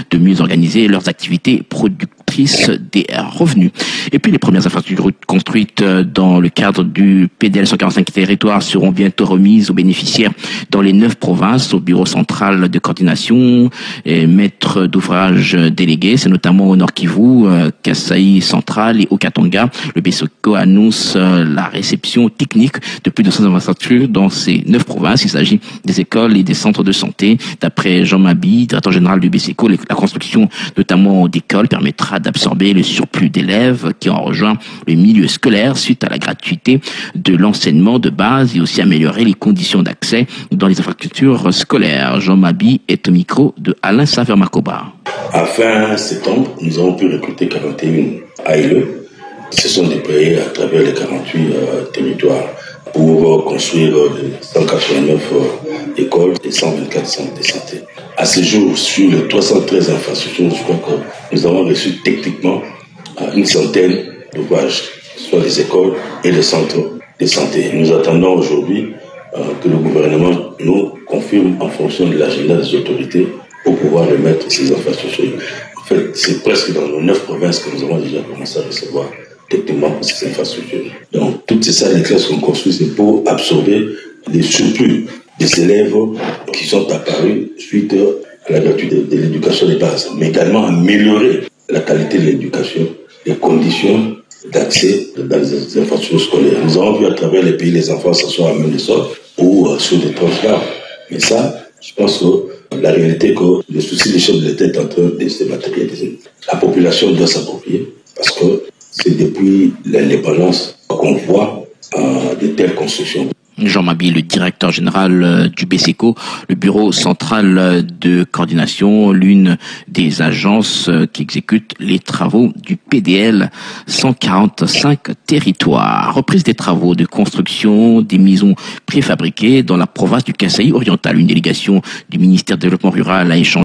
de mieux organiser leurs activités productrices des revenus. Et puis les premières infrastructures construites dans le cadre du PDL 145 territoires seront bientôt remises aux bénéficiaires dans les 9 provinces, au bureau central de coordination et maître d'ouvrage délégué. C'est notamment au Nord Kivu, Kasaï central et au Katanga. Le BCECO annonce la réception technique de plus de 200 infrastructures dans ces 9 provinces. Il s'agit des écoles et des centres de santé. D'après Jean Mabi, directeur général du BCECO, la construction notamment d'écoles permettra d'absorber le surplus d'élèves qui ont rejoint le milieu scolaire suite à la gratuité de l'enseignement de base et aussi améliorer les conditions d'accès dans les infrastructures scolaires. Jean Mabi est au micro de Alain Saver-Makoba. À fin septembre, nous avons pu recruter 41 ALE qui se sont déployés à travers les 48 territoires pour construire 189 écoles et 124 centres de santé. À ce jour, sur les 313 infrastructures, je crois que nous avons reçu techniquement une centaine d'ouvrages, soit les écoles et les centres de santé. Nous attendons aujourd'hui que le gouvernement nous confirme en fonction de l'agenda des autorités pour pouvoir remettre ces infrastructures. En fait, c'est presque dans nos 9 provinces que nous avons déjà commencé à recevoir techniquement ces infrastructures. Donc, toutes ces salles de classe qu'on construit, c'est pour absorber les surplus des élèves qui sont apparus suite à la gratuité de l'éducation de base, mais également améliorer la qualité de l'éducation, les conditions d'accès dans les infrastructures scolaires. Nous avons vu à travers les pays les enfants s'asseoir à même le sol ou sur des tranches d'arbres. Mais ça, je pense que la réalité est que le souci des chefs de l'État est en train de se matérialiser. La population doit s'approprier parce que c'est depuis l'indépendance qu'on voit de telles constructions. Jean Mabi, le directeur général du BCECO, le bureau central de coordination, l'une des agences qui exécute les travaux du PDL 145 territoires. Reprise des travaux de construction des maisons préfabriquées dans la province du Kasaï oriental. Une délégation du ministère du Développement rural a échangé